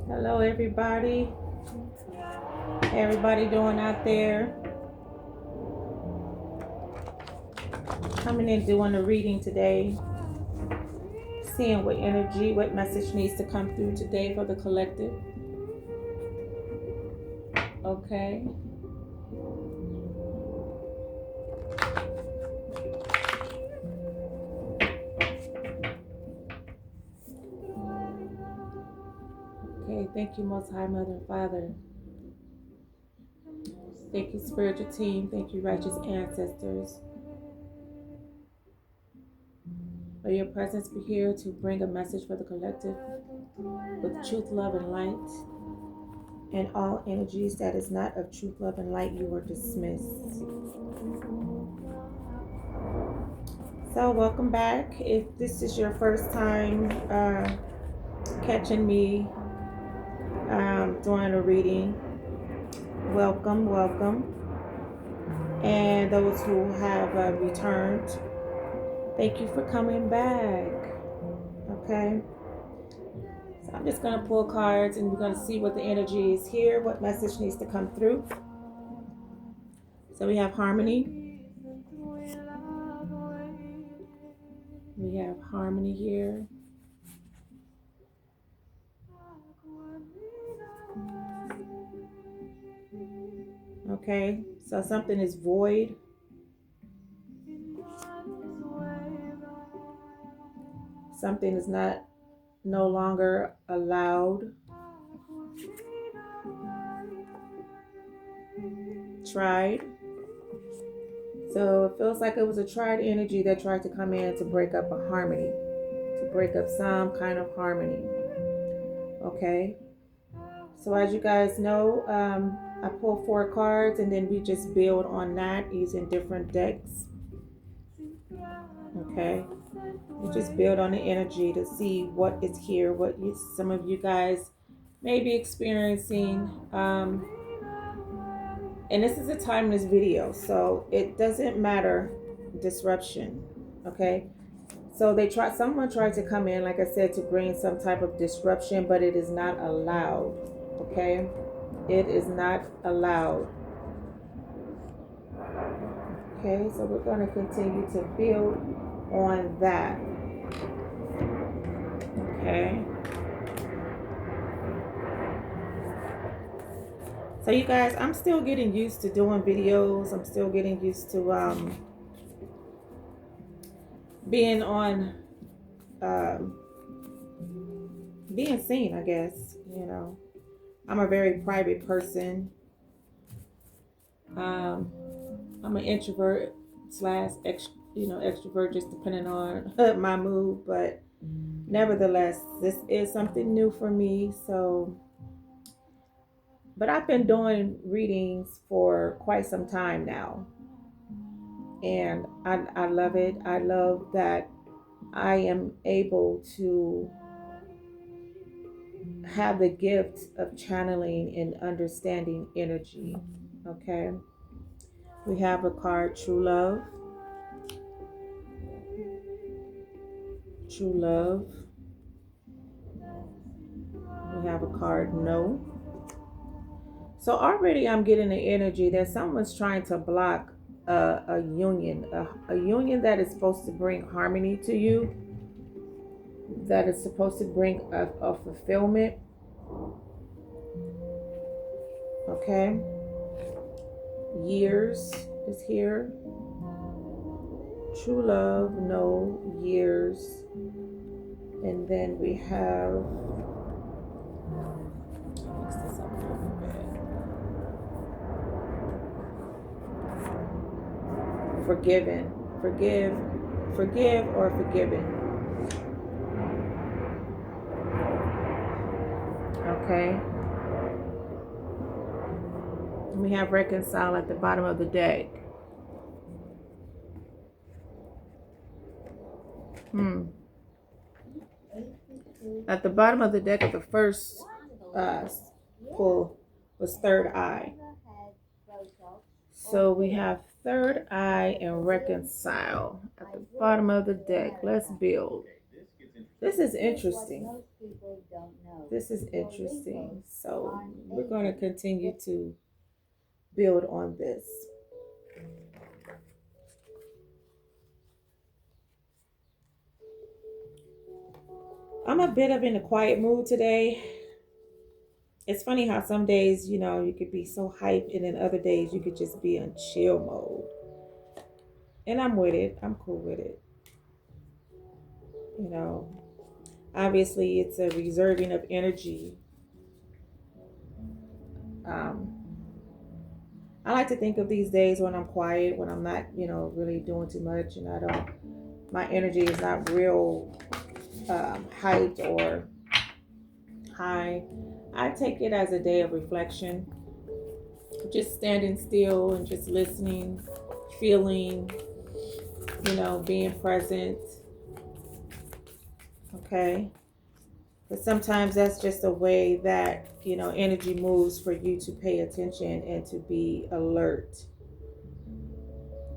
Hello, everybody. Everybody doing out there? Coming in doing a reading today. Seeing what energy, what message needs to come through today for the collective. Okay. Okay, thank you, Most High Mother and Father. Thank you, spiritual team. Thank you, righteous ancestors. May your presence be here to bring a message for the collective with truth, love, and light. And all energies that is not of truth, love, and light, you are dismissed. So welcome back. If this is your first time catching me doing a reading, welcome. And those who have returned, thank you for coming back. Okay. So I'm just going to pull cards and we're going to see what the energy is here, what message needs to come through. So we have harmony. We have harmony here. Okay, so something is void. Something is no longer allowed. Tried. So it feels like it was a tried energy that tried to come in to break up a harmony, to break up some kind of harmony. Okay. So as you guys know, I pull 4 cards and then we just build on that using different decks. Okay. We just build on the energy to see what is here, what some of you guys may be experiencing. And this is a timeless video, so it doesn't matter disruption. Okay. So someone tried to come in, like I said, to bring some type of disruption, but it is not allowed. Okay. It is not allowed. Okay, so we're going to continue to build on that. Okay. So you guys, I'm still getting used to doing videos. I'm still getting used to being on, being seen, I guess. You know, I'm a very private person. I'm an introvert slash extrovert, just depending on my mood. But nevertheless, this is something new for me. So, but I've been doing readings for quite some time now. And I love it. I love that I am able to have the gift of channeling and understanding energy. Okay. We have a card, True Love. True Love. We have a card, No. So already I'm getting the energy that someone's trying to block a union that is supposed to bring harmony to you. that is supposed to bring a fulfillment. Okay. Years is here. True love, no years. And then we have, mix this up a little bit. Forgiven. Forgive or forgiven. Okay. We have reconcile at the bottom of the deck. At the bottom of the deck of the first uh, pull was third eye. So we have third eye and reconcile at the bottom of the deck. Let's build. This is interesting. This is interesting. So we're going to continue to build on this. I'm a bit of in a quiet mood today. It's funny how some days, you could be so hyped, and then other days you could just be in chill mode. And I'm with it. I'm cool with it. You know, obviously it's a reserving of energy. Um, I like to think of these days when I'm quiet, when I'm not, really doing too much, and my energy is not real hyped or high. I take it as a day of reflection, just standing still and just listening, feeling, being present. Okay. But sometimes that's just a way that, energy moves for you to pay attention and to be alert.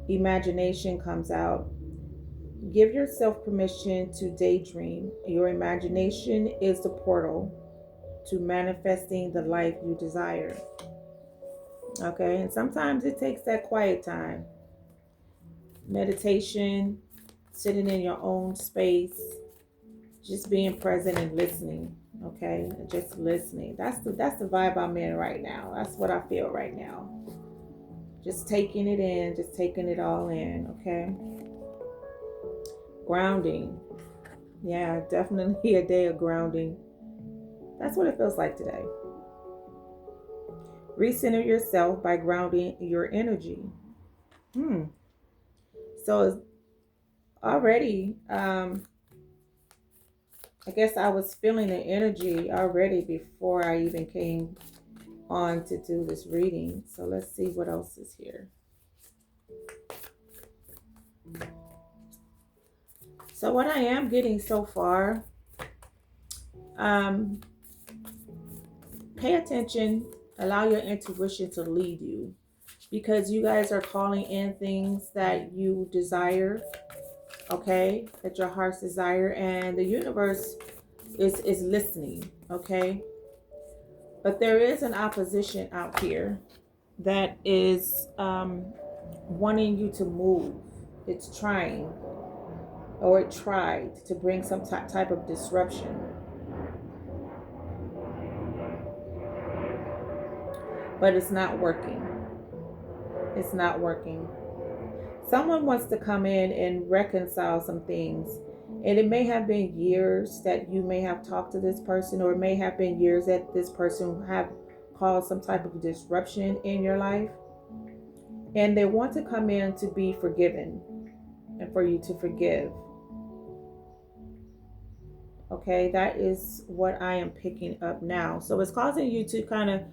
Imagination comes out. Give yourself permission to daydream. Your imagination is the portal to manifesting the life you desire. Okay, and sometimes it takes that quiet time. Meditation, sitting in your own space, just being present and listening. Okay, just listening. That's the vibe I'm in right now. That's what I feel right now. Just taking it in, just taking it all in. Okay. Grounding. Yeah, definitely a day of grounding. That's what it feels like today. Recenter yourself by grounding your energy. So already, I guess I was feeling the energy already before I even came on to do this reading. So let's see what else is here. So what I am getting so far, pay attention, allow your intuition to lead you, because you guys are calling in things that you desire, okay, that your heart's desire, and the universe is listening, okay. But there is an opposition out here that is wanting you to move. It's trying, or it tried to bring some type of disruption. But it's not working. It's not working. Someone wants to come in and reconcile some things. And it may have been years that you may have talked to this person, or it may have been years that this person have caused some type of disruption in your life. And they want to come in to be forgiven and for you to forgive. Okay, that is what I am picking up now. So it's causing you to kind of,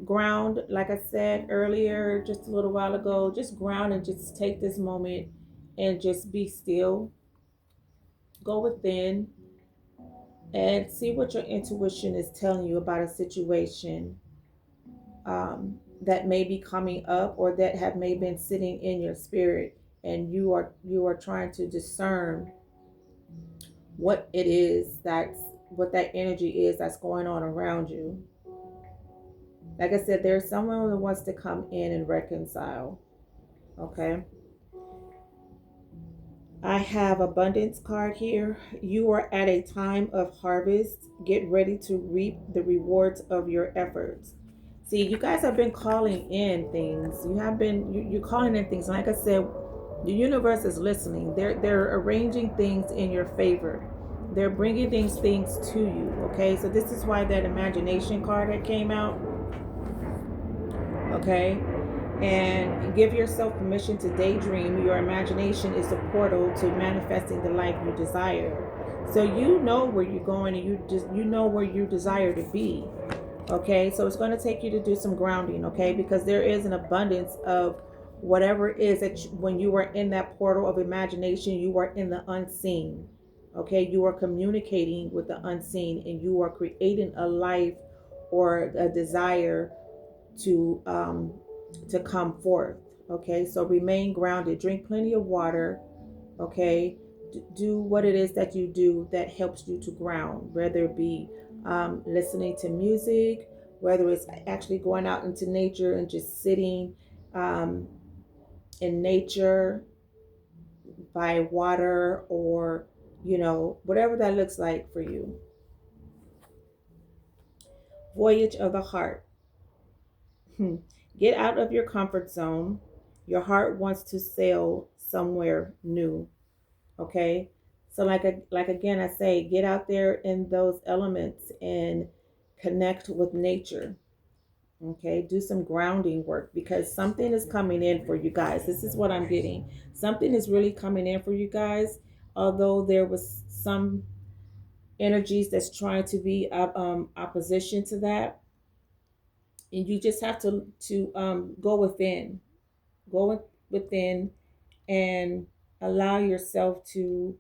ground, like I said earlier, just a little while ago, just ground and just take this moment and just be still. Go within and see what your intuition is telling you about a situation that may be coming up, or that have may been sitting in your spirit, and you are trying to discern what it is, what that energy is that's going on around you. Like I said, there's someone who wants to come in and reconcile. Okay. I have abundance card here. You are at a time of harvest. Get ready to reap the rewards of your efforts. See, you guys have been calling in things. You're calling in things. Like I said, the universe is listening. They're arranging things in your favor. They're bringing these things to you. Okay, so this is why that imagination card that came out. Okay, and give yourself permission to daydream. Your imagination is the portal to manifesting the life you desire. So you know where you're going, and you know where you desire to be. Okay, so it's going to take you to do some grounding. Okay, because there is an abundance of whatever it is that when you are in that portal of imagination, you are in the unseen. Okay, you are communicating with the unseen, and you are creating a life or a desire to come forth. Okay, so remain grounded, drink plenty of water. Okay, do what it is that you do that helps you to ground, whether it be listening to music, whether it's actually going out into nature and just sitting um, in nature by water, or whatever that looks like for you. Voyage of the heart. Get out of your comfort zone. Your heart wants to sail somewhere new. Okay. So like again, I say, get out there in those elements and connect with nature. Okay. Do some grounding work, because something is coming in for you guys. This is what I'm getting. Something is really coming in for you guys. Although there was some energies that's trying to be opposition to that, and you just have to go within, within, and allow yourself to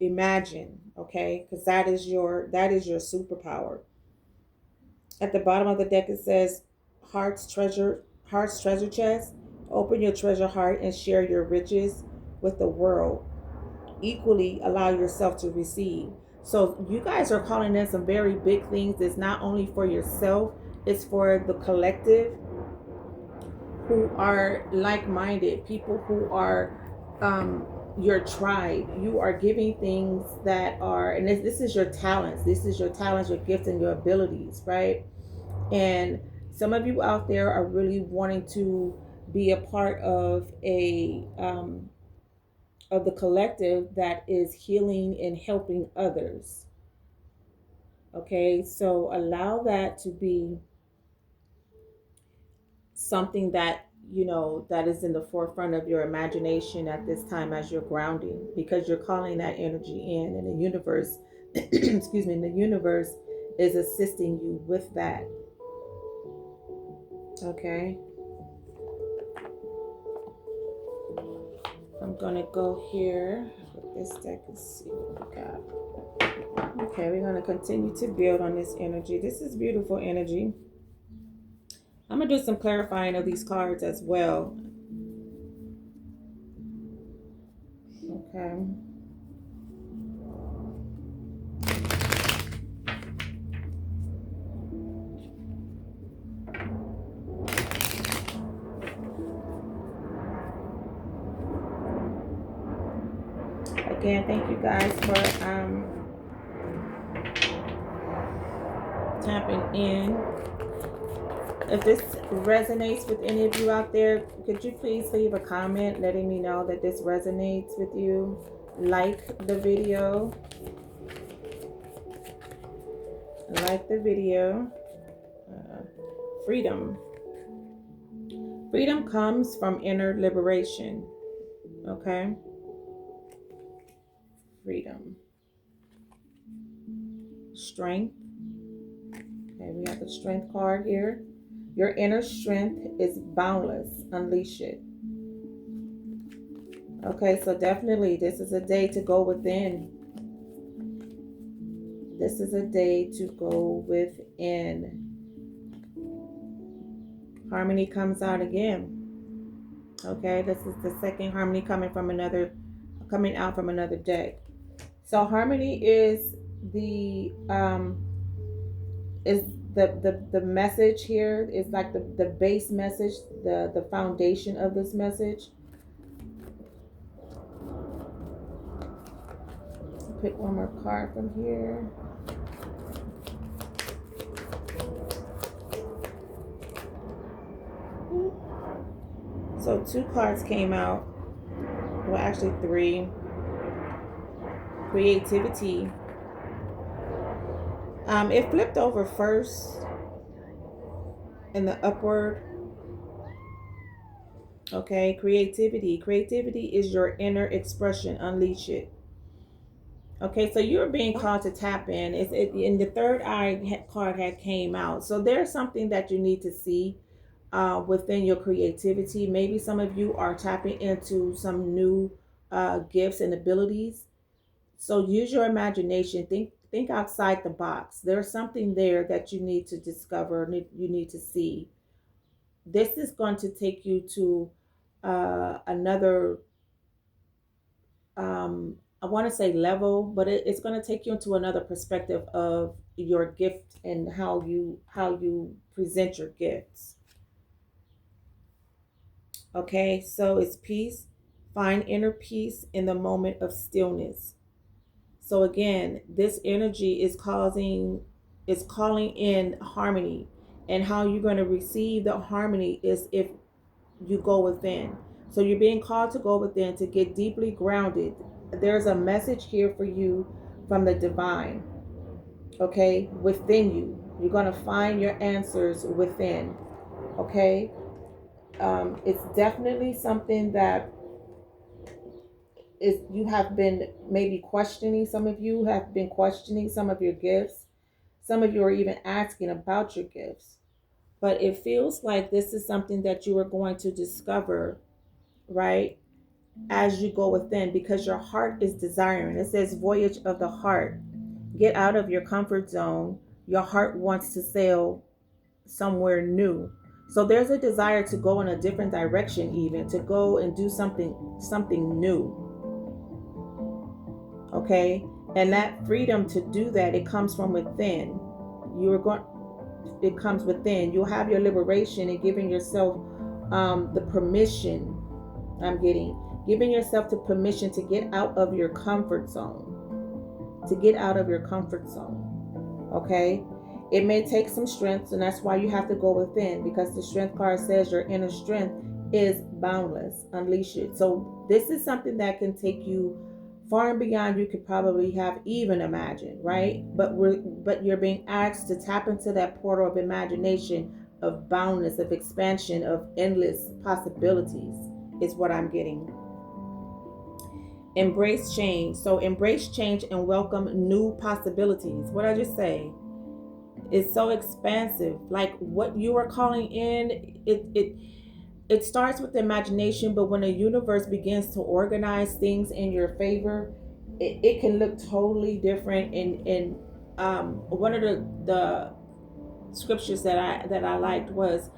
imagine. Okay, because that is your superpower. At the bottom of the deck it says heart's treasure chest. Open your treasure heart and share your riches with the world. Equally allow yourself to receive. So you guys are calling in some very big things. It's not only for yourself, it's for the collective, who are like-minded people, who are your tribe. You are giving things that are, and this is your talents. This is your talents, your gifts, and your abilities, right? And some of you out there are really wanting to be a part of the collective that is healing and helping others. Okay, so allow that to be something that that is in the forefront of your imagination at this time as you're grounding, because you're calling that energy in, and the universe excuse me, the universe is assisting you with that. Okay, I'm gonna go here with this deck and see what we got. Okay, we're gonna continue to build on this energy. This is beautiful energy. I'm gonna do some clarifying of these cards as well. Okay. Again, thank you guys for tapping in. If this resonates with any of you out there, could you please leave a comment letting me know that this resonates with you? Like the video. Like the video. Freedom. Freedom comes from inner liberation. Okay? Freedom. Strength. Okay, we have the strength card here. Your inner strength is boundless. Unleash it. Okay, so definitely this is a day to go within. This is a day to go within. Harmony comes out again. Okay, this is the second harmony coming out from another deck. So harmony is the the message here. Is like the base message, the foundation of this message. pick one more card from here. So 2 cards came out. Well, actually 3. Creativity. It flipped over first in the upward. Okay, creativity. Creativity is your inner expression. Unleash it. Okay, so you're being called to tap in. In the third eye card had came out. So there's something that you need to see within your creativity. Maybe some of you are tapping into some new gifts and abilities. So use your imagination. Think outside the box. There's something there that you need to discover. You need to see. This is going to take you to another. I want to say level, but it's going to take you into another perspective of your gift and how you present your gifts. Okay, so it's peace. Find inner peace in the moment of stillness. So again, this energy is calling in harmony. And how you're going to receive the harmony is if you go within. So you're being called to go within to get deeply grounded. There's a message here for you from the divine. Okay, within you. You're going to find your answers within. Okay, it's definitely something that is you have been maybe questioning. Some of you have been questioning some of your gifts. Some of you are even asking about your gifts. But it feels like this is something that you are going to discover, right, as you go within, because your heart is desiring. It says voyage of the heart. Get out of your comfort zone. Your heart wants to sail somewhere new. So there's a desire to go in a different direction, even to go and do something new. Okay, and that freedom to do that, it comes from within. You are going It comes within. You'll have your liberation and giving yourself the permission. Giving yourself the permission to get out of your comfort zone. To get out of your comfort zone. Okay, it may take some strength, and that's why you have to go within, because the strength card says your inner strength is boundless. Unleash it. So this is something that can take you far and beyond you could probably have even imagined, right? But you're being asked to tap into that portal of imagination, of boundless, of expansion, of endless possibilities is what I'm getting. Embrace change. So embrace change and welcome new possibilities. What I just say is so expansive. Like what you are calling in, it starts with the imagination, but when the universe begins to organize things in your favor, it can look totally different. And one of the scriptures that I liked was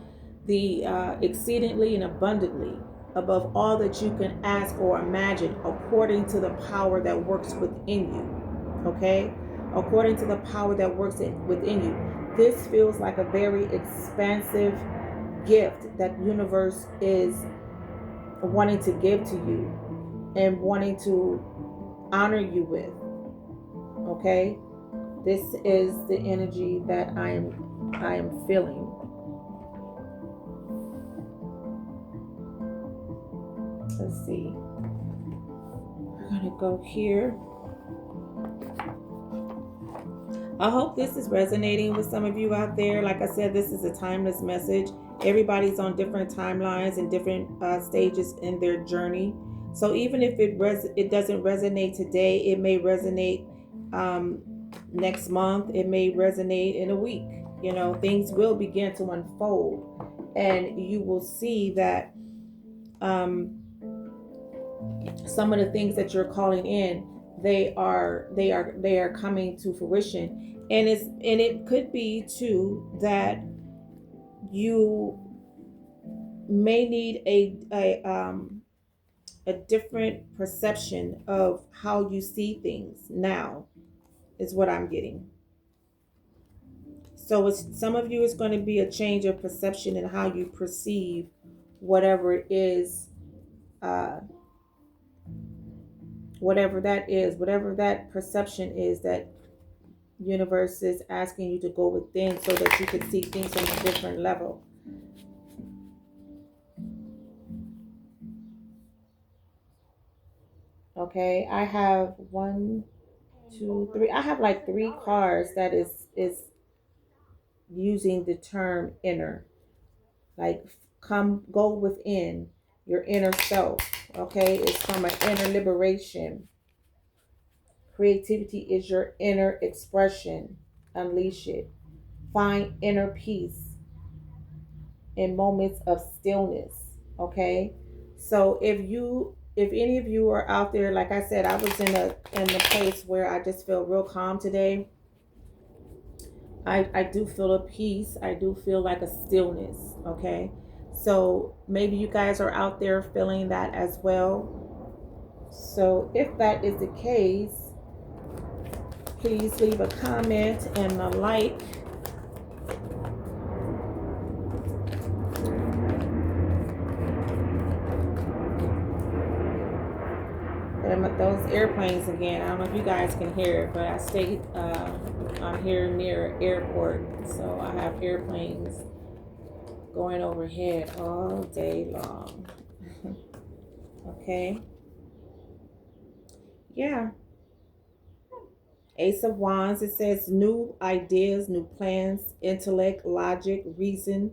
the exceedingly and abundantly above all that you can ask or imagine, according to the power that works within you. Okay, according to the power that works within you. This feels like a very expansive gift that universe is wanting to give to you and wanting to honor you with. Okay, this is the energy that I am feeling. Let's see, we're gonna go here. I hope this is resonating with some of you out there. Like I said, this is a timeless message. Everybody's on different timelines and different stages in their journey. So even if it doesn't resonate today, it may resonate next month. It may resonate in a week. You know, things will begin to unfold, and you will see that some of the things that you're calling in, they are coming to fruition. And it could be too that you may need a different perception of how you see things now, is what I'm getting. So some of you, it's going to be a change of perception in how you perceive whatever it is whatever that is, whatever that perception is that universe is asking you to go within so that you can see things from a different level. Okay, I have one, two, three. I have like three cards that is using the term inner. Like come go within your inner self. Okay, it's from an inner liberation. Creativity is your inner expression. Unleash it. Find inner peace in moments of stillness. Okay, so if any of you are out there, like I said, I was in a place where I just feel real calm today. I do feel a peace. I do feel like a stillness. Okay, so maybe you guys are out there feeling that as well. So if that is the case, please leave a comment and a like. Those airplanes again. I don't know if you guys can hear it, but I stay. I'm here near airport, so I have airplanes going overhead all day long. Okay. Yeah. Ace of Wands. It says new ideas, new plans, intellect, logic, reason,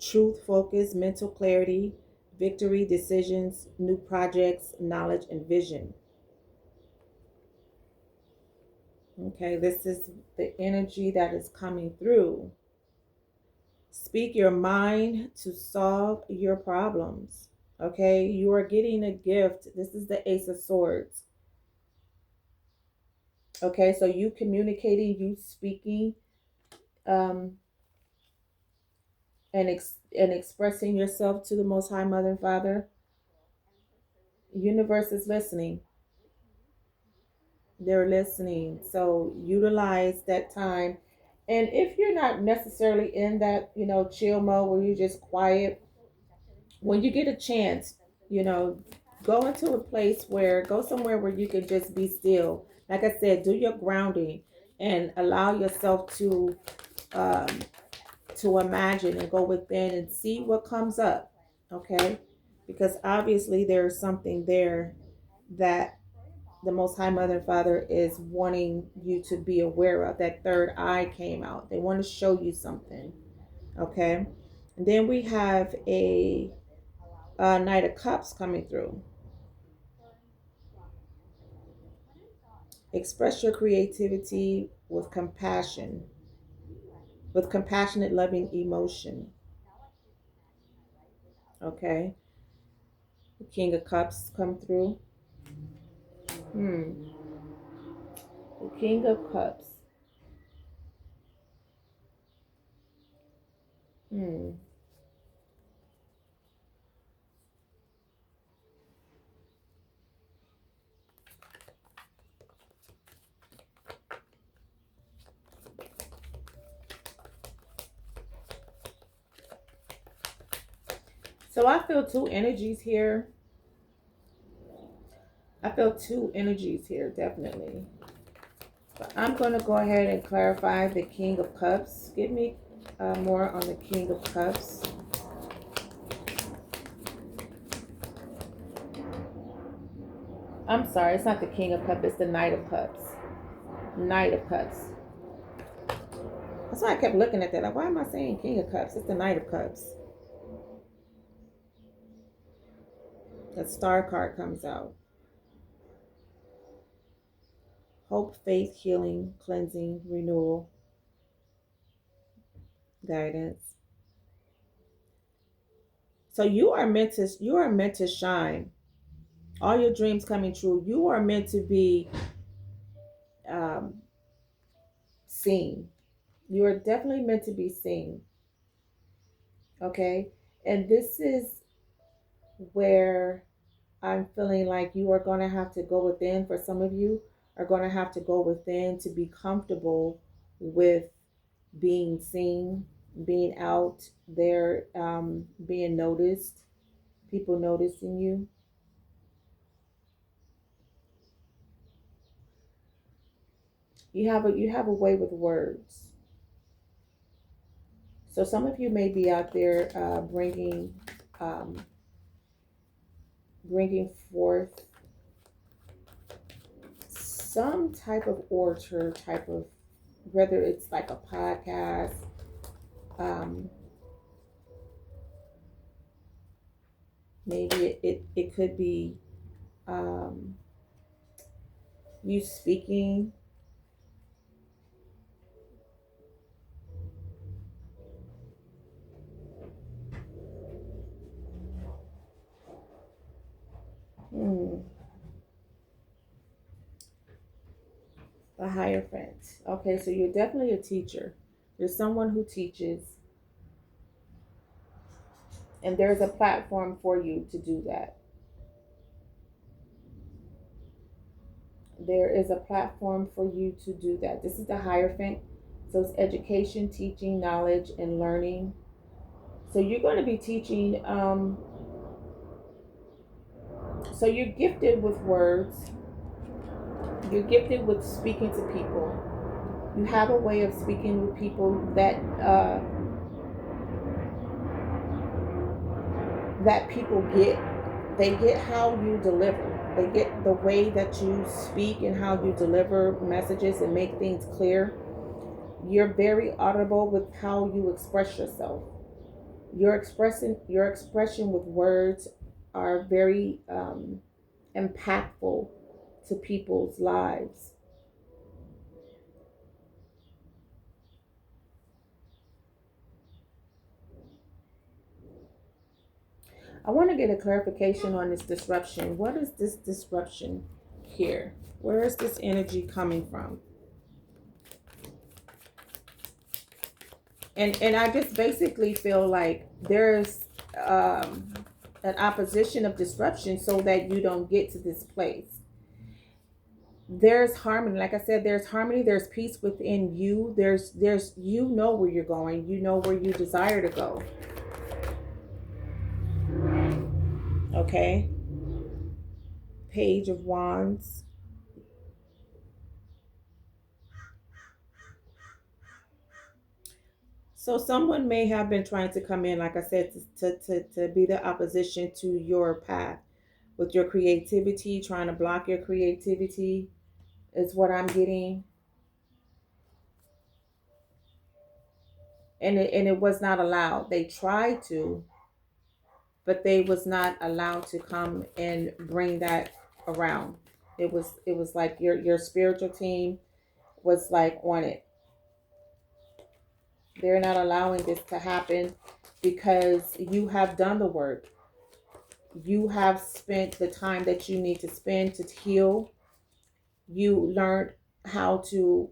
truth, focus, mental clarity, victory, decisions, new projects, knowledge, and vision. Okay, this is the energy that is coming through. Speak your mind to solve your problems. Okay, you are getting a gift. This is the Ace of Swords. Okay, so you communicating, you speaking, um, and expressing yourself to the Most High Mother and Father. Universe is listening. They're listening. So utilize that time. And if you're not necessarily in that, chill mode where you're just quiet, when you get a chance, you know, go into a place where, go somewhere where you can just be still. Like I said, do your grounding and allow yourself um, to imagine and go within and see what comes up. Okay, because obviously there's something there that the Most High Mother and Father is wanting you to be aware of. That third eye came out. They want to show you something. Okay, and then we have a Knight of Cups coming through. Express your creativity with compassionate, loving emotion. Okay, the King of Cups come through. Hmm. The King of Cups. Hmm. So I feel two energies here. I feel two energies here, definitely. But I'm going to go ahead and clarify the King of Cups. Give me more on the King of Cups. I'm sorry, it's not the King of Cups, it's the Knight of Cups. Knight of Cups. That's why I kept looking at that. Like, why am I saying King of Cups? It's the Knight of Cups. That star card comes out. Hope, faith, healing, cleansing, renewal, guidance. So you are meant to shine. All your dreams coming true. You are meant to be um, seen. You are definitely meant to be seen. Okay, and this is where I'm feeling like you are going to have to go within. For some of you, are going to have to go within to be comfortable with being seen, being out there, being noticed, people noticing you. You have a way with words. So some of you may be out there um, bringing forth some type of orator type of, whether it's like a podcast, um, maybe it could be um, you speaking. Hmm, a Hierophant. Okay, so you're definitely a teacher. There's someone who teaches, and there's a platform for you to do that. There is a platform for you to do that. This is the Hierophant. So it's education, teaching, knowledge, and learning. So you're going to be teaching. So you're gifted with words. You're gifted with speaking to people. You have a way of speaking with people that people get. They get how you deliver. They get the way that you speak and how you deliver messages and make things clear. You're very audible with how you express yourself. Your expression with words are very impactful to people's lives. I want to get a clarification on this disruption. What is this disruption here? Where is this energy coming from? And I just basically feel like there's um, an opposition of disruption so that you don't get to this place. There's harmony. Like I said, there's harmony, there's peace within you. There's you know where you're going. You know where you desire to go. Okay? Page of Wands. So someone may have been trying to come in, like I said, to be the opposition to your path with your creativity, trying to block your creativity is what I'm getting. And it was not allowed. They tried to, but they was not allowed to come and bring that around. It was like your spiritual team was like on it. They're not allowing this to happen because you have done the work. You have spent the time that you need to spend to heal. You learned how to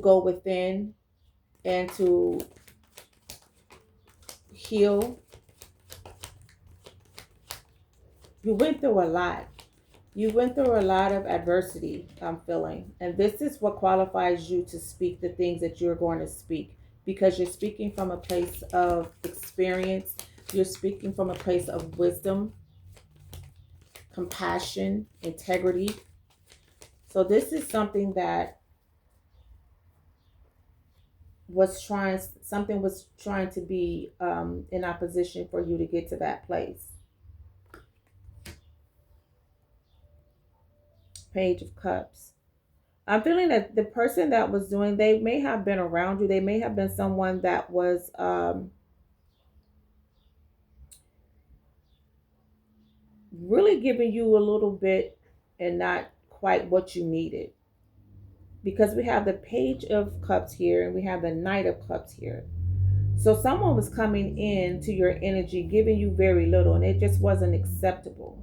go within and to heal. You went through a lot. You went through a lot of adversity, I'm feeling. And this is what qualifies you to speak the things that you're going to speak because you're speaking from a place of experience. You're speaking from a place of wisdom, compassion, integrity. So this is something that was trying to be in opposition for you to get to that place. Page of Cups. I'm feeling that the person that was doing, they may have been around you. They may have been someone that was really giving you a little bit and not quite what you needed. Because we have the Page of Cups here and we have the Knight of Cups here. So someone was coming in to your energy, giving you very little, and it just wasn't acceptable.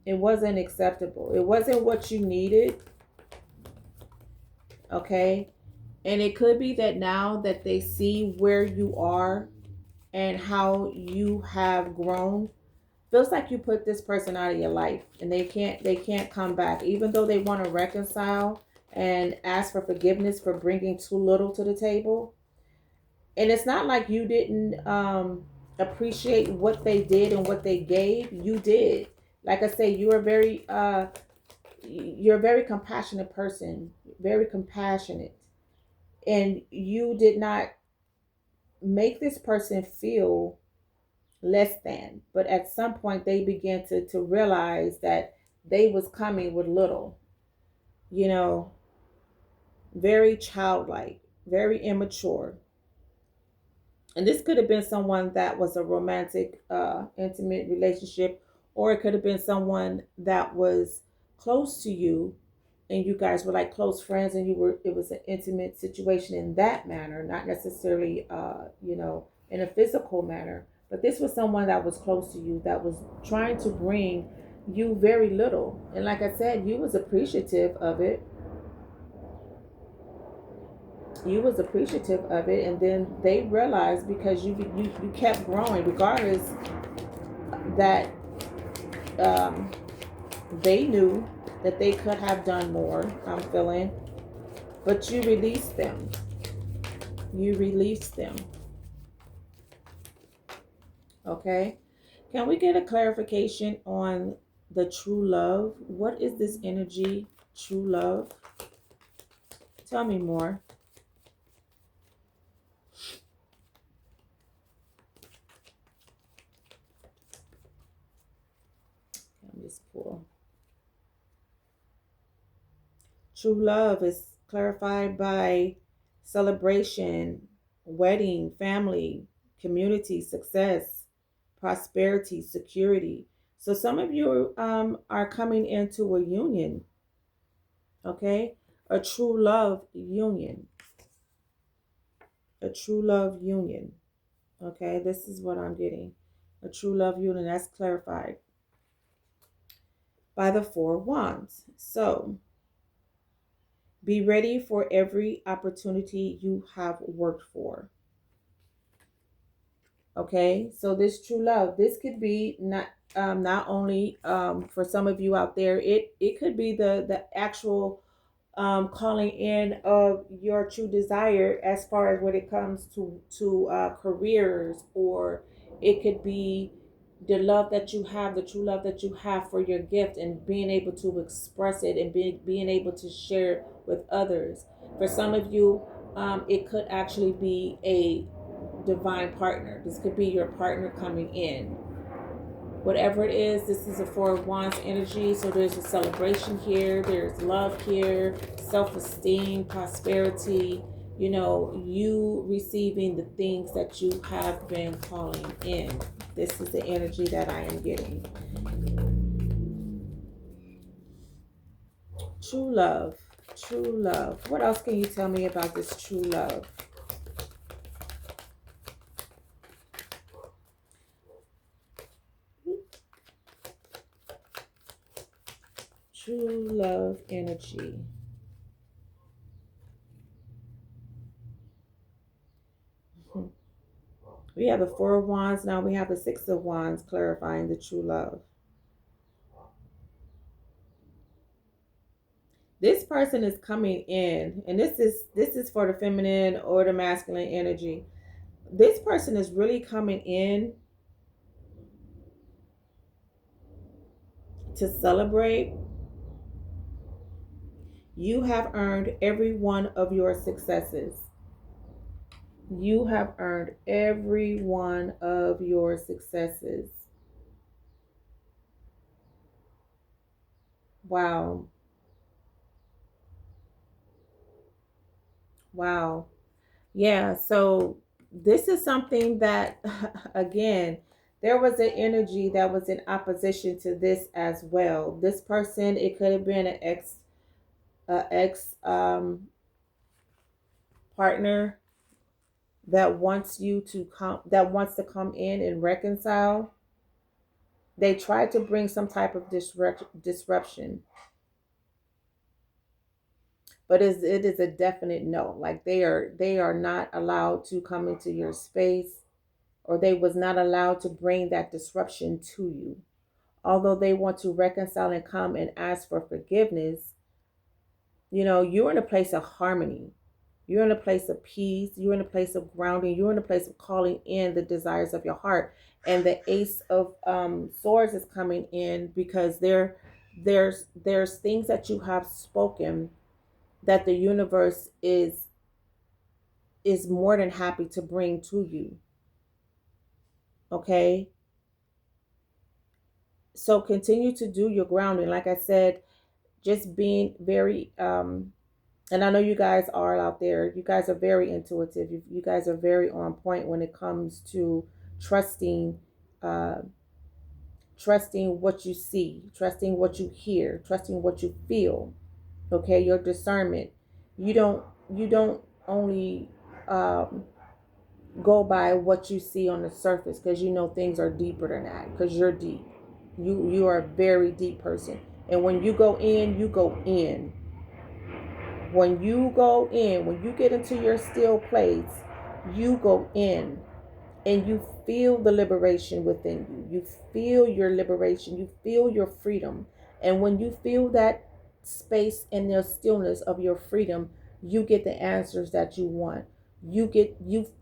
It wasn't acceptable. It wasn't what you needed. Okay. And it could be that now that they see where you are and how you have grown, feels like you put this person out of your life and they can't come back, even though they want to reconcile and ask for forgiveness for bringing too little to the table. And it's not like you didn't appreciate what they did and what they gave. You did. Like I say, you are very you're a very compassionate person, very compassionate, and you did not make this person feel less than, but at some point they began to realize that they was coming with little, you know, very childlike, very immature. And this could have been someone that was a romantic, intimate relationship, or it could have been someone that was close to you, and you guys were like close friends, and you were, it was an intimate situation in that manner, not necessarily, in a physical manner. But this was someone that was close to you, that was trying to bring you very little, and like I said, you was appreciative of it. You was appreciative of it, and then they realized, because you kept growing regardless, that um, they knew that they could have done more, I'm feeling, but you released them. You released them. Okay, can we get a clarification on the true love? What is this energy, true love? Tell me more. Let me just pull. True love is clarified by celebration, wedding, family, community, success, prosperity, security. So some of you are coming into a union, okay? A true love union. A true love union, okay? This is what I'm getting. A true love union, that's clarified by the Four Wands. So be ready for every opportunity you have worked for. Okay, so this true love, this could be not only for some of you out there, it could be the actual calling in of your true desire, as far as when it comes to careers, or it could be the love that you have, the true love that you have for your gift, and being able to express it, and being able to share with others. For some of you, it could actually be a divine partner. This could be your partner coming in. Whatever it is, this is a Four of Wands energy. So there's a celebration here, there's love here, self-esteem, prosperity, you receiving the things that you have been calling in. This is the energy that I am getting. True love. True love. What else can you tell me about this true love? True love energy. We have the Four of Wands. Now we have the Six of Wands, clarifying the true love. This person is coming in, and this is for the feminine or the masculine energy. This person is really coming in to celebrate. You have earned every one of your successes. You have earned every one of your successes. Wow. Wow. Yeah, so this is something that, again, there was an energy that was in opposition to this as well. This person, it could have been an ex partner that wants you to come, that wants to come in and reconcile. They tried to bring some type of disruption, but it is a definite no. Like they are not allowed to come into your space, or they was not allowed to bring that disruption to you. Although they want to reconcile and come and ask for forgiveness, you're in a place of harmony. You're in a place of peace. You're in a place of grounding. You're in a place of calling in the desires of your heart. And the Ace of Swords is coming in because There's things that you have spoken that the universe is more than happy to bring to you. Okay? So continue to do your grounding. Like I said, just being very and I know you guys are out there. You guys are very intuitive. You guys are very on point when it comes to trusting uh trusting what you see, trusting what you hear, trusting what you feel. Okay, your discernment. You don't only um go by what you see on the surface, because you know things are deeper than that, because you're deep. You are a very deep person. And when you go in, you go in. When you go in, when you get into your still place, you go in and you feel the liberation within you. You feel your liberation. You feel your freedom. And when you feel that space and the stillness of your freedom, you get the answers that you want. You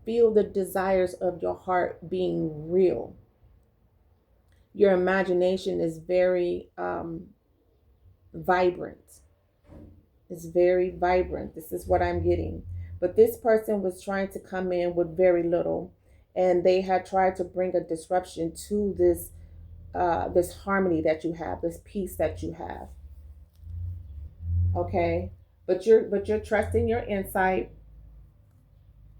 feel the desires of your heart being real. Your imagination is very vibrant. It's very vibrant. This is what I'm getting. But this person was trying to come in with very little, and they had tried to bring a disruption to this harmony that you have, this peace that you have. Okay, but you're trusting your insight.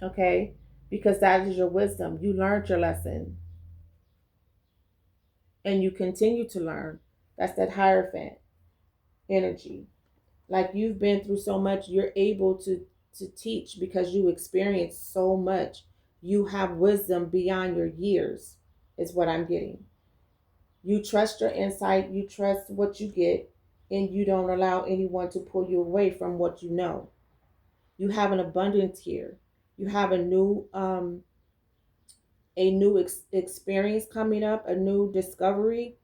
Okay, because that is your wisdom. You learned your lesson, and you continue to learn. That's that Hierophant energy. Like, you've been through so much, you're able to teach because you experience so much. You have wisdom beyond your years, is what I'm getting. You trust your insight, you trust what you get, and you don't allow anyone to pull you away from what you know. You have an abundance here. You have a new experience coming up, a new discovery.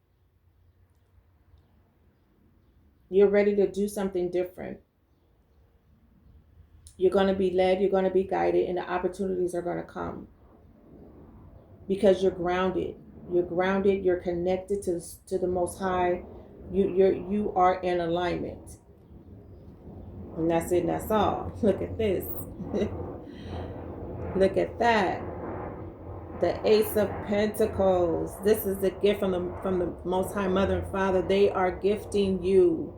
You're ready to do something different. You're going to be led, you're going to be guided, and the opportunities are going to come because you're grounded. You're grounded. You're connected to the Most High. You are in alignment, and that's it. And that's all. Look at this. Look at that. The Ace of Pentacles. This is the gift from the Most High Mother and Father. They are gifting you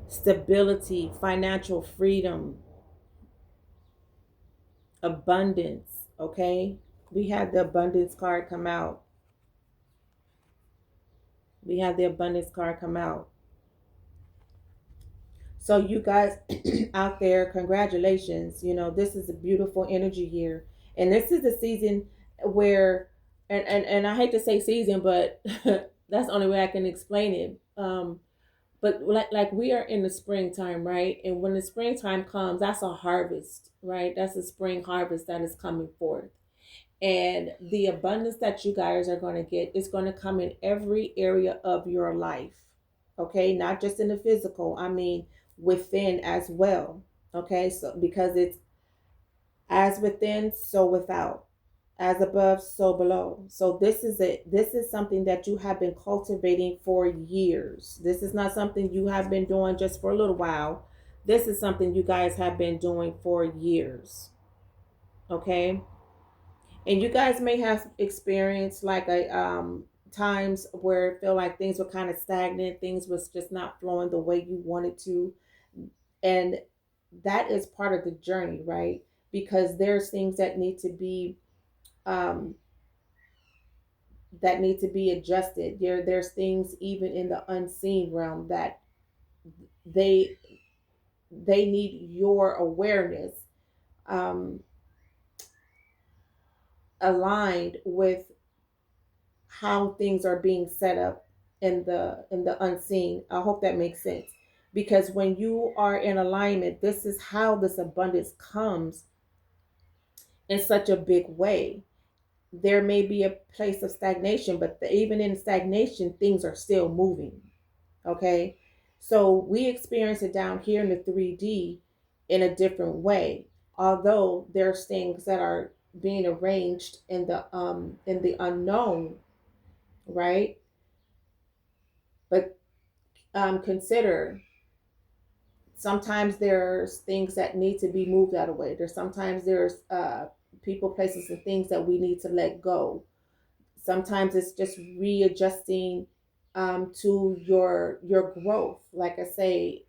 stability, financial freedom, abundance. Okay, we had the abundance card come out. We had the abundance card come out. So you guys out there, congratulations. You know, this is a beautiful energy year. And this is the season where and I hate to say season, but that's the only way I can explain it. But like we are in the springtime, right? And when the springtime comes, that's a harvest, right? That's a spring harvest that is coming forth. And the abundance that you guys are going to get is going to come in every area of your life. Okay, not just in the physical, I mean within as well. Okay, so because it's as within, so without, as above, so below. So this is something that you have been cultivating for years. This is not something you have been doing just for a little while. This is something you guys have been doing for years. Okay, and you guys may have experienced like a times where it feel like things were kind of stagnant, things was just not flowing the way you wanted to. And that is part of the journey, right? Because there's things um that need to be adjusted. There's things even in the unseen realm that they they need your awareness um aligned with how things are being set up in the unseen. I hope that makes sense. Because when you are in alignment, this is how this abundance comes in such a big way. There may be a place of stagnation, but even in stagnation, things are still moving. Okay. So we experience it down here in the 3D in a different way. Although there's things that are being arranged in the unknown, right? But consider, sometimes there's things that need to be moved out of the way. There's sometimes there's people, places, and things that we need to let go. Sometimes it's just readjusting to your growth. Like I say,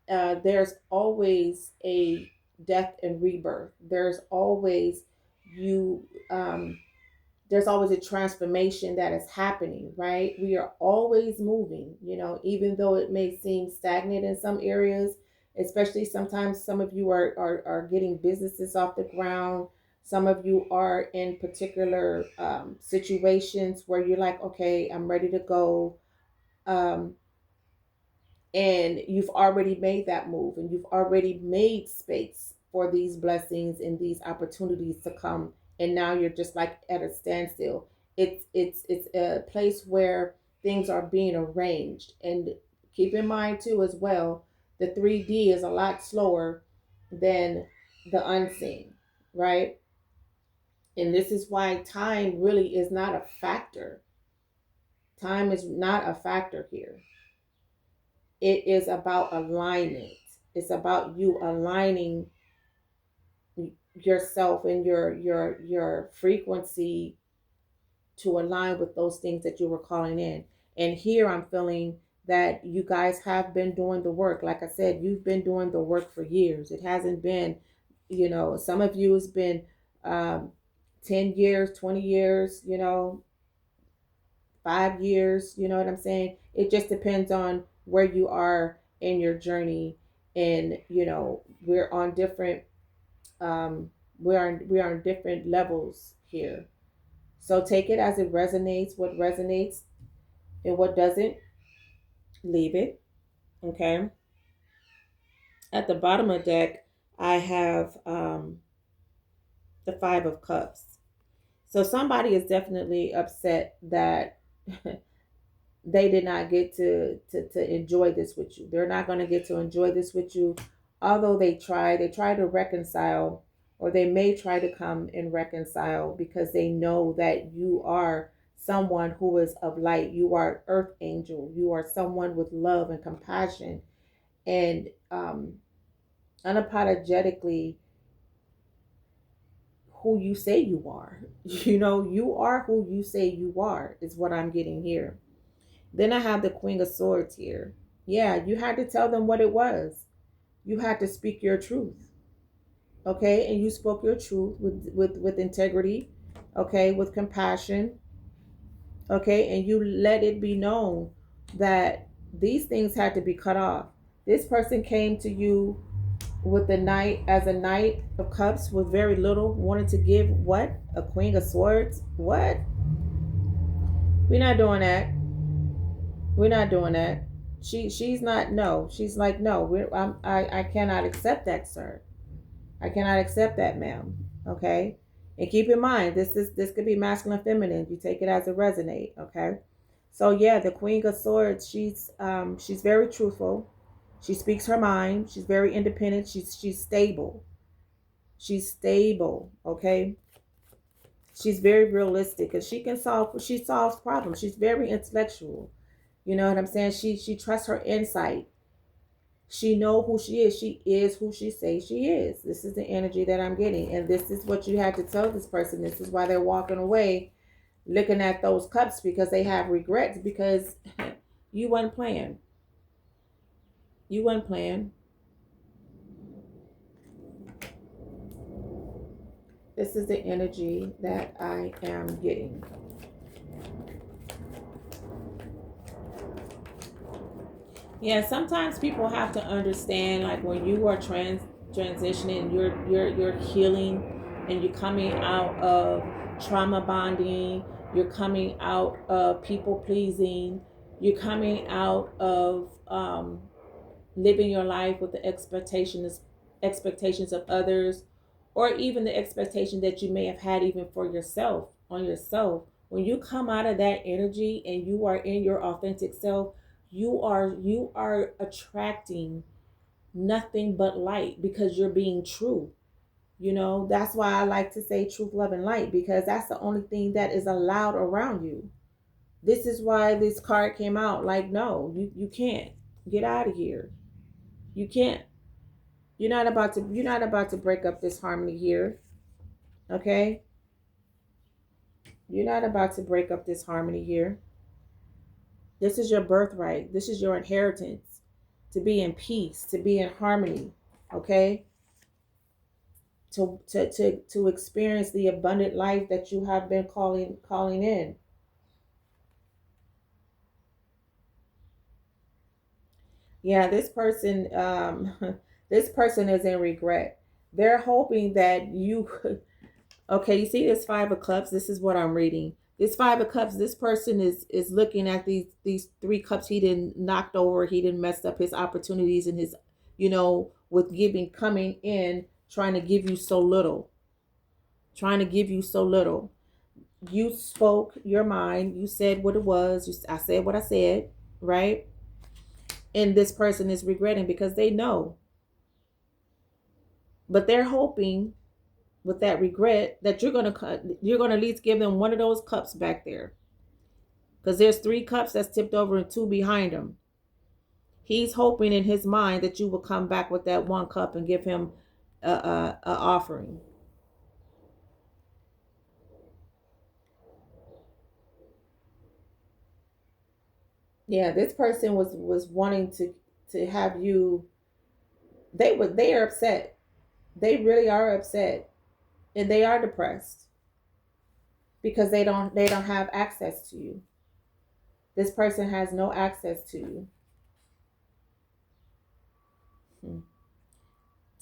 there's always a death and rebirth. You um, there's always a transformation that is happening, right? We are always moving, even though it may seem stagnant in some areas, especially sometimes some of you are getting businesses off the ground. Some of you are in particular situations where you're like, okay, I'm ready to go. Um, and you've already made that move, and you've already made space for these blessings and these opportunities to come, and now you're just like at a standstill. It's a place where things are being arranged. And keep in mind too as well, the 3D is a lot slower than the unseen, right? And this is why time really is not a factor. Time is not a factor here. It is about alignment. It's about you aligning yourself and your frequency to align with those things that you were calling in. And here I'm feeling that you guys have been doing the work. Like I said, you've been doing the work for years. It hasn't been, some of you has been um, 10 years, 20 years, 5 years. You know what I'm saying? It just depends on where you are in your journey. And, we're on different, we are on different levels here. So take it as it resonates. What resonates and what doesn't, leave it. Okay. At the bottom of the deck, I have the Five of Cups. So somebody is definitely upset that they did not get to enjoy this with you. They're not going to get to enjoy this with you, although they try to reconcile, or they may try to come and reconcile, because they know that you are someone who is of light. You are an earth angel. You are someone with love and compassion, and unapologetically who you say you are. You are who you say you are, is what I'm getting here. Then I have the Queen of Swords here. Yeah, you had to tell them what it was. You had to speak your truth. Okay? And you spoke your truth with integrity, okay, with compassion, okay? And you let it be known that these things had to be cut off. This person came to you with the knight, as a Knight of Cups, with very little, wanted to give what? A Queen of Swords? What? We're not doing that. We're not doing that. She's not, no. She's like, no. I cannot accept that, sir. I cannot accept that, ma'am. Okay. And keep in mind, this could be masculine, feminine. You take it as it resonate. Okay. So yeah, the Queen of Swords. She's very truthful. She speaks her mind. She's very independent. She's stable. She's stable. Okay. She's very realistic, because she solves problems. She's very intellectual. You know what I'm saying? She trusts her insight. She know who she is. She is who she says she is. This is the energy that I'm getting. And this is what you have to tell this person. This is why they're walking away looking at those cups, because they have regrets, because you weren't playing. You weren't playing. This is the energy that I am getting. Yeah, sometimes people have to understand, like when you are transitioning, you're healing, and you're coming out of trauma bonding, you're coming out of people pleasing, you're coming out of living your life with the expectations of others, or even the expectation that you may have had even for yourself, on yourself. When you come out of that energy and you are in your authentic self, you are attracting nothing but light, because you're being true. That's why I like to say truth, love, and light, because that's the only thing that is allowed around you. This is why this card came out. Like, no, you can't. Get out of here. You can't. You're not about to break up this harmony here. Okay? You're not about to break up this harmony here. This is your birthright. This is your inheritance. To be in peace, to be in harmony. Okay? To experience the abundant life that you have been calling in. Yeah, this person this person is in regret. They're hoping that you okay, you see this 5 of cups, this is what I'm reading. This 5 of cups, this person is looking at these 3 cups he didn't knocked over, he didn't messed up his opportunities and his, with giving, coming in, trying to give you so little. Trying to give you so little. You spoke your mind, you said what it was, I said what I said, right? And this person is regretting because they know. But they're hoping with that regret that you're gonna at least give them one of those cups back there, because there's 3 cups that's tipped over and 2 behind him. He's hoping in his mind that you will come back with that 1 cup and give him a offering. Yeah, this person was wanting to have you. They are upset. They really are upset, and they are depressed because they don't have access to you. This person has no access to you.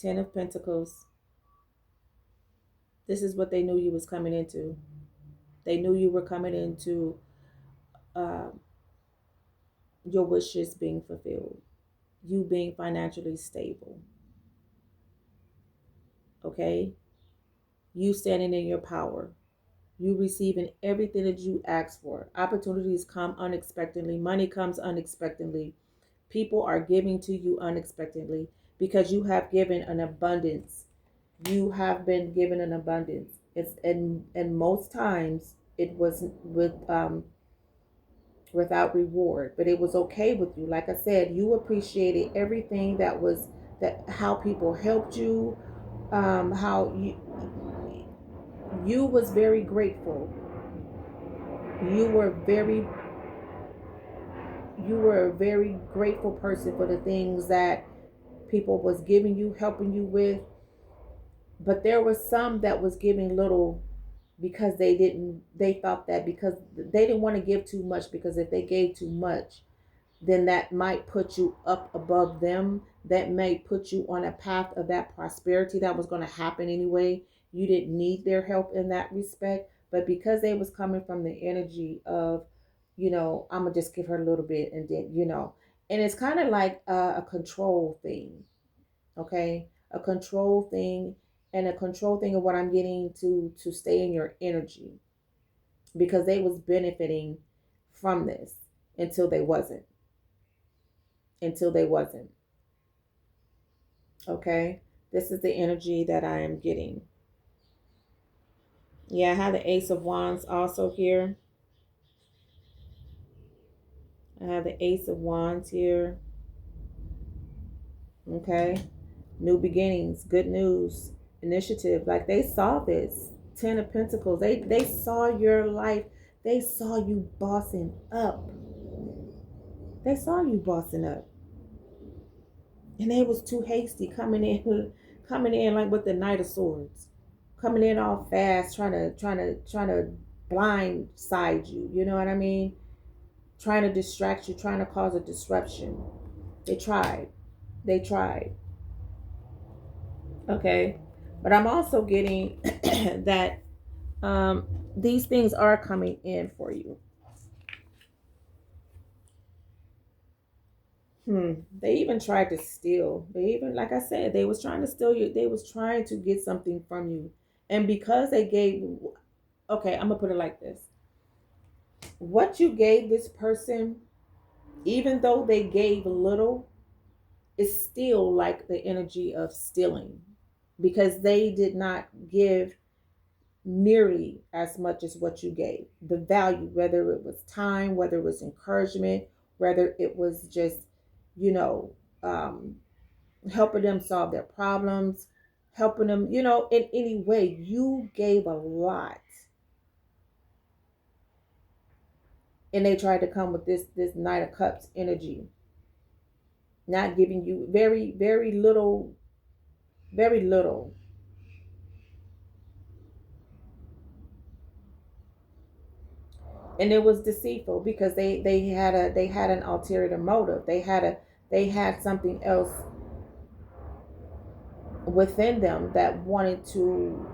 10 of Pentacles. This is what they knew you was coming into. They knew you were coming into uh, your wishes being fulfilled, you being financially stable. Okay, you standing in your power, you receiving everything that you asked for. Opportunities come unexpectedly. Money comes unexpectedly. People are giving to you unexpectedly because you have given an abundance. You have been given an abundance. It's and most times it was without reward, but it was okay with you. Like I said, you appreciated everything that how people helped you, how you was very grateful. You were very you were a very grateful person for the things that people was giving you, helping you with. But there was some that was giving little because they thought that because they didn't want to give too much, because if they gave too much, then that might put you up above them. That may put you on a path of that prosperity that was going to happen anyway. You didn't need their help in that respect. But because they was coming from the energy of, I'm going to just give her a little bit and then, and it's kind of like a control thing. Okay. A control thing, and a control thing of what I'm getting to stay in your energy, because they was benefiting from this until they wasn't. Okay, this is the energy that I am getting. Yeah, I have the Ace of Wands also here. I have the Ace of Wands here. Okay, new beginnings, good news, initiative. Like, they saw this. 10 of Pentacles. They saw your life. They saw you bossing up. They saw you bossing up, and they was too hasty coming in, coming in like with the Knight of Swords, coming in all fast, trying to blind side you. You know what I mean? Trying to distract you, trying to cause a disruption. They tried. They tried. Okay, but I'm also getting that these things are coming in for you. They even tried to steal. They even, like I said, they was trying to steal you. They was trying to get something from you. And because they gave, okay, I'm gonna put it like this. What you gave this person, even though they gave little, is still like the energy of stealing, because they did not give nearly as much as what you gave. The value, whether it was time, whether it was encouragement, whether it was just, you know, um, helping them solve their problems, helping them, in any way, you gave a lot. And they tried to come with this Knight of Cups energy, not giving you very, very little, very little. And it was deceitful because they had an ulterior motive. They had something else within them that wanted to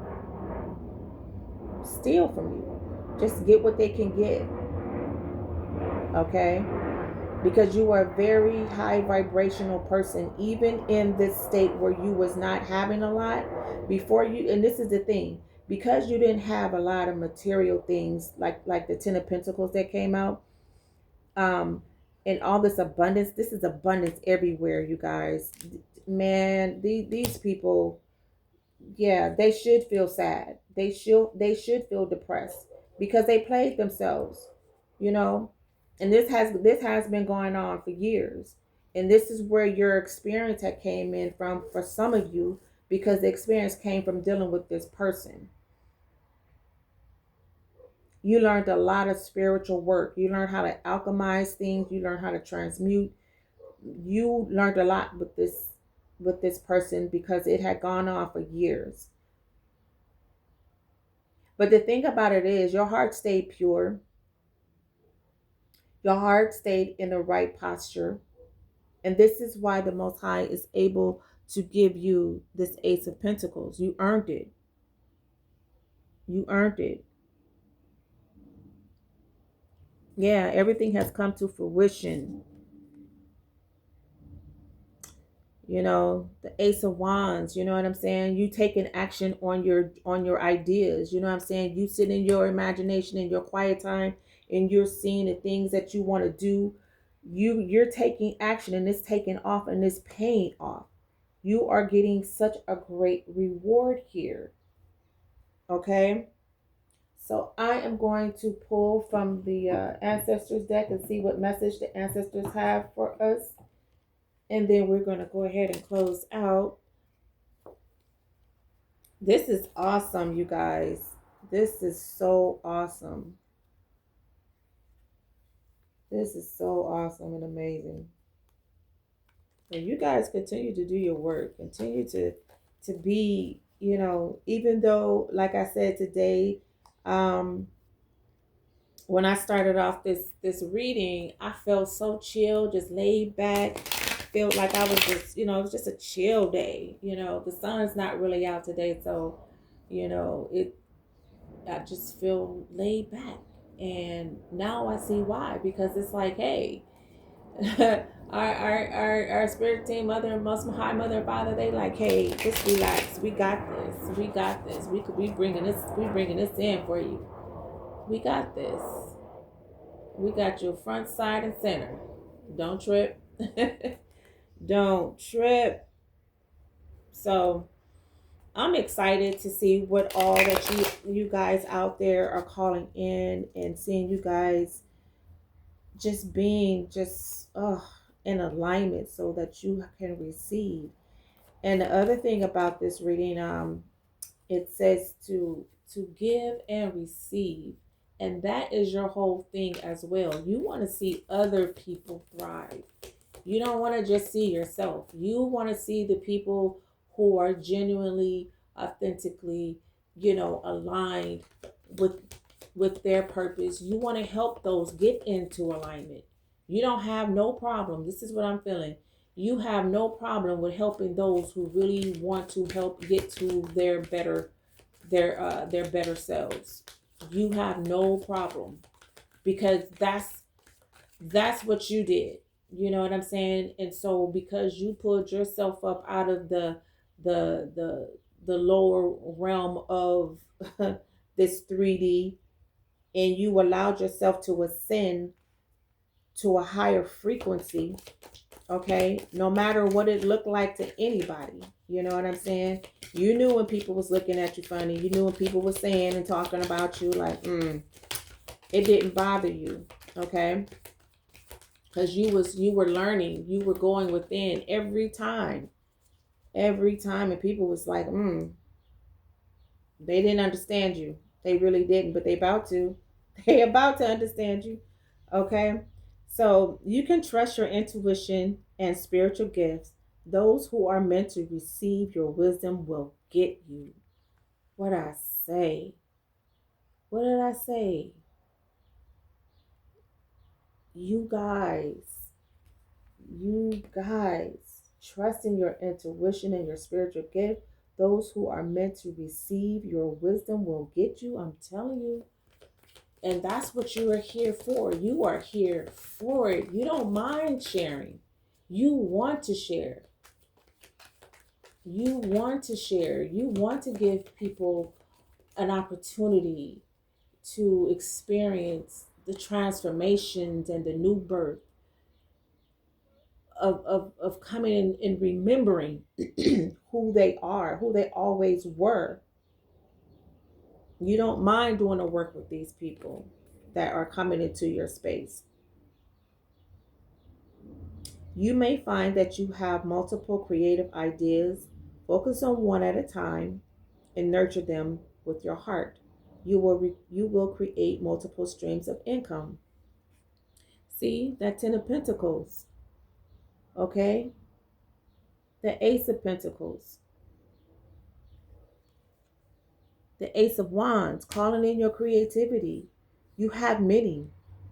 steal from you. Just get what they can get. Okay? Because you are a very high vibrational person, even in this state where you was not having a lot before you. And this is the thing, because you didn't have a lot of material things like the 10 of Pentacles that came out, um and all this abundance. This is abundance everywhere, you guys. Man, these people, yeah, they should feel sad. They should feel depressed because they played themselves, you know. And this has been going on for years. And this is where your experience had came in from for some of you, because the experience came from dealing with this person. You learned a lot of spiritual work. You learned how to alchemize things. You learned how to transmute. You learned a lot with this person because it had gone on for years. But the thing about it is, your heart stayed pure. Your heart stayed in the right posture. And this is why the Most High is able to give you this Ace of Pentacles. You earned it. You earned it. Yeah, everything has come to fruition. The Ace of Wands, you know what I'm saying? You taking action on your ideas, you know what I'm saying? You sit in your imagination in your quiet time, and you're seeing the things that you want to do. You're taking action, and it's taking off, and it's paying off. You are getting such a great reward here. Okay? So I am going to pull from the ancestors deck and see what message the ancestors have for us. And then we're going to go ahead and close out. This is awesome, you guys. This is so awesome. This is so awesome and amazing. And you guys continue to do your work. Continue to be, even though, like I said today, when I started off this reading, I felt so chill, just laid back. Felt like I was just, it was just a chill day. The sun is not really out today, so I just feel laid back. And now I see why, because it's like, hey, our spirit team, mother and most high, mother and father, they like, hey, just relax. We got this. We got this. We bringing this in for you. We got this. We got you front, side, and center. Don't trip. Don't trip. So I'm excited to see what all that you guys out there are calling in, and seeing you guys just being in alignment so that you can receive. And the other thing about this reading, it says to give and receive. And that is your whole thing as well. You want to see other people thrive. You don't want to just see yourself. You want to see the people who are genuinely, authentically, aligned with their purpose. You want to help those get into alignment. You don't have no problem. This is what I'm feeling. You have no problem with helping those who really want to help get to their better selves. You have no problem, because that's what you did. You know what I'm saying? And so, because you pulled yourself up out of the lower realm of this 3D, and you allowed yourself to ascend to a higher frequency, Okay, no matter what it looked like to anybody. You know what I'm saying? You knew when people was looking at you funny. You knew when people was saying and talking about you like, it didn't bother you. Okay, because you were learning, you were going within every time, and people was like, they didn't understand you. They really didn't, but they about to. They about to understand you. Okay? So you can trust your intuition and spiritual gifts. Those who are meant to receive your wisdom will get you. What I say? What did I say? You guys, trust in your intuition and your spiritual gift. Those who are meant to receive your wisdom will get you. I'm telling you. And that's what you are here for. You are here for it. You don't mind sharing. You want to share. You want to share. You want to give people an opportunity to experience the transformations and the new birth of coming in and remembering who they are, who they always were. You don't mind doing the work with these people that are coming into your space. You may find that you have multiple creative ideas. Focus on one at a time and nurture them with your heart. You will create multiple streams of income. See that 10 of Pentacles, okay? The Ace of Pentacles, the Ace of Wands, calling in your creativity. You have many,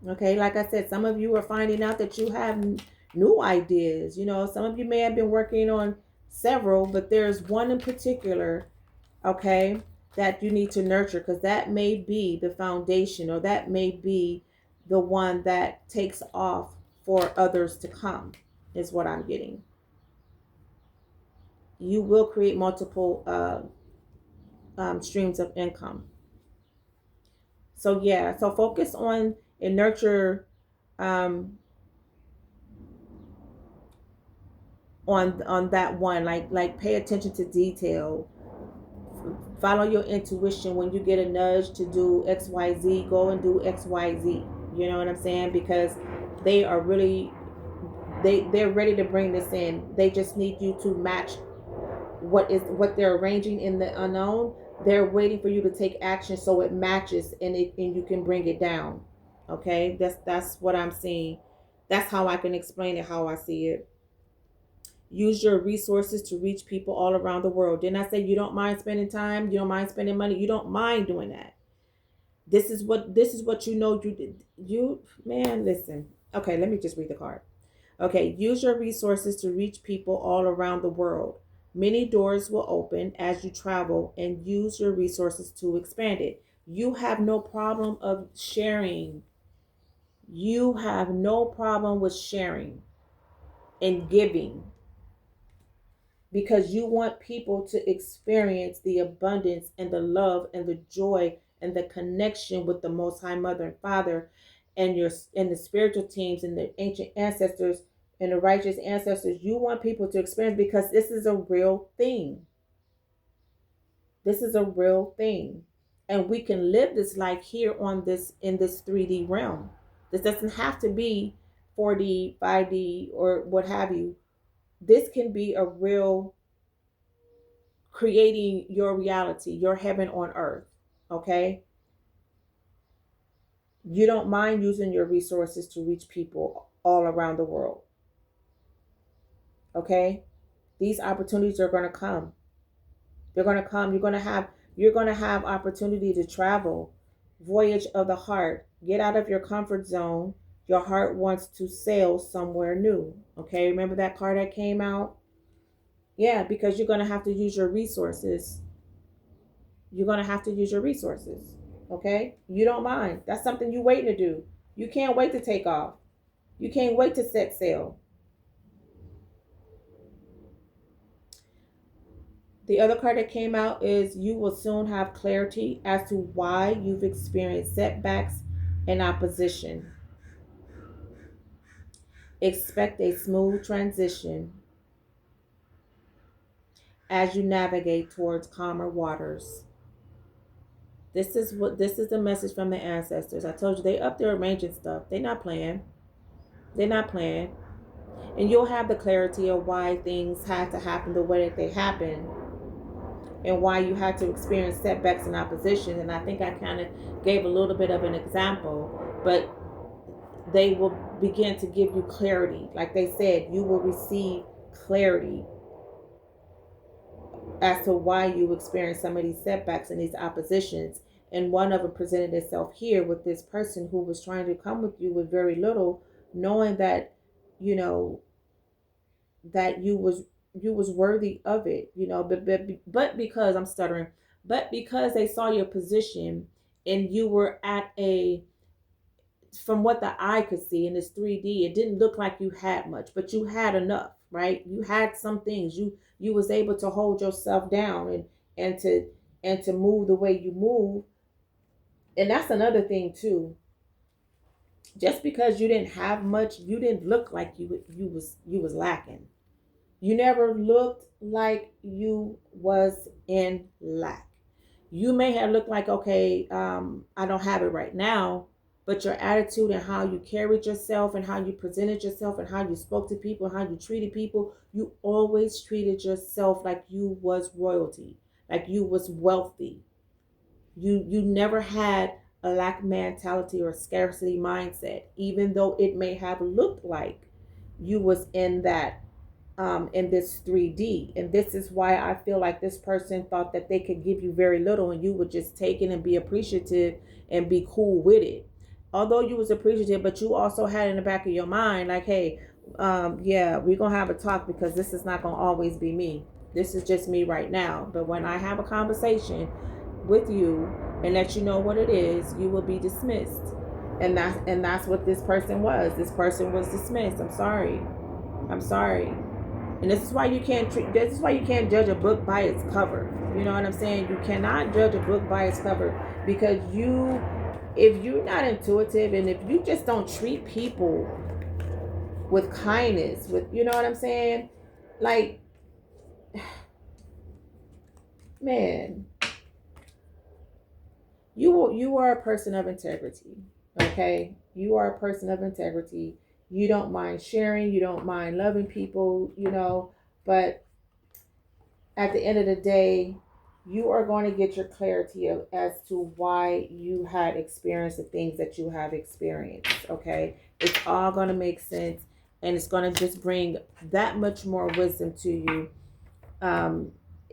okay? Like I said, some of you are finding out that you have new ideas. You know, some of you may have been working on several, but there's one in particular, okay, that you need to nurture, because that may be the foundation, or that may be the one that takes off for others to come, is what I'm getting. You will create multiple streams of income. So yeah, so focus on and nurture um, on that one. Like pay attention to detail. Follow your intuition. When you get a nudge to do XYZ, go and do XYZ. You know what I'm saying? Because they are really they're ready to bring this in. They just need you to match what they're arranging in the unknown. They're waiting for you to take action so it matches, and you can bring it down. Okay? That's what I'm seeing. That's how I can explain it, how I see it. Use your resources to reach people all around the world. Didn't I say you don't mind spending time? You don't mind spending money? You don't mind doing that. This is what you know you did. You man, listen. Okay, let me just read the card. Okay, use your resources to reach people all around the world. Many doors will open as you travel, and use your resources to expand it. You have no problem of sharing. You have no problem with sharing and giving, because you want people to experience the abundance and the love and the joy and the connection with the Most High Mother and Father, and the spiritual teams and the ancient ancestors and the righteous ancestors. You want people to experience, because this is a real thing. This is a real thing. And we can live this life here on this, in this 3D realm. This doesn't have to be 4D, 5D, or what have you. This can be a real creating your reality, your heaven on earth. Okay? You don't mind using your resources to reach people all around the world. Okay? These opportunities are going to come. They're going to come. You're going to have opportunity to travel. Voyage of the heart. Get out of your comfort zone. Your heart wants to sail somewhere new. Okay? Remember that card that came out? Yeah, because you're going to have to use your resources. You're going to have to use your resources. Okay? You don't mind. That's something you're waiting to do. You can't wait to take off. You can't wait to set sail. The other card that came out is you will soon have clarity as to why you've experienced setbacks and opposition. Expect a smooth transition as you navigate towards calmer waters. This is the message from the ancestors. I told you they up there arranging stuff. They're not playing. They're not playing. And you'll have the clarity of why things had to happen the way that they happened and why you had to experience setbacks and opposition. And I think I kind of gave a little bit of an example, but they will begin to give you clarity. Like they said, you will receive clarity as to why you experience some of these setbacks and these oppositions. And one of them presented itself here with this person who was trying to come with you with very little, knowing that, you know, that you was worthy of it, you know, but because I'm stuttering, but because they saw your position and you were at a, from what the eye could see in this 3D, it didn't look like you had much, but you had enough, right? You had some things. You was able to hold yourself down and to and to move the way you move. And that's another thing too. Just because you didn't have much, you didn't look like you was lacking. You never looked like you was in lack. You may have looked like, okay, I don't have it right now, but your attitude and how you carried yourself and how you presented yourself and how you spoke to people, how you treated people, you always treated yourself like you was royalty, like you was wealthy. You never had a lack mentality or scarcity mindset, even though it may have looked like you was in this 3D. And this is why I feel like this person thought that they could give you very little and you would just take it and be appreciative and be cool with it. Although you was appreciative, but you also had in the back of your mind, like, hey, yeah, we're going to have a talk because this is not going to always be me. This is just me right now. But when I have a conversation with you and let you know what it is, you will be dismissed. And that's what this person was. This person was dismissed. I'm sorry. I'm sorry. And this is why you can't treat. This is why you can't judge a book by its cover. You know what I'm saying? You cannot judge a book by its cover because if you're not intuitive and if you just don't treat people with kindness, with, you know what I'm saying? Like, man, you are a person of integrity. Okay, you are a person of integrity. You don't mind sharing. You don't mind loving people. You know, but at the end of the day, you are going to get your clarity as to why you had experienced the things that you have experienced. Okay, it's all going to make sense, and it's going to just bring that much more wisdom to you. Um,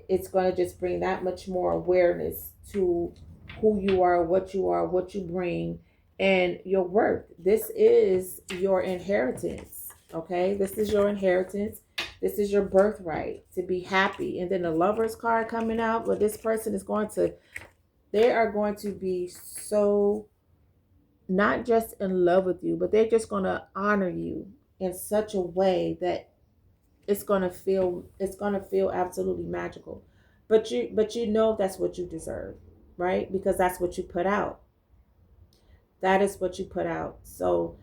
it's going to just bring that much more awareness to who you are, what you bring, and your worth. This is your inheritance. Okay, this is your inheritance. This is your birthright to be happy. And then the Lover's card coming out, but this person is going to, they are going to be so not just in love with you, but they're just going to honor you in such a way that it's going to feel absolutely magical. But you know that's what you deserve, right? Because that's what you put out. That is what you put out. So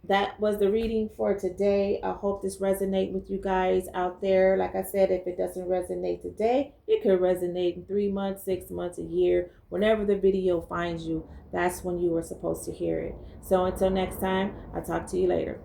that was the reading for today. I hope this resonate with you guys out there. Like I said, if it doesn't resonate today, it could resonate in 3 months, 6 months, a year. Whenever the video finds you, that's when you were supposed to hear it. So until next time, I'll talk to you later.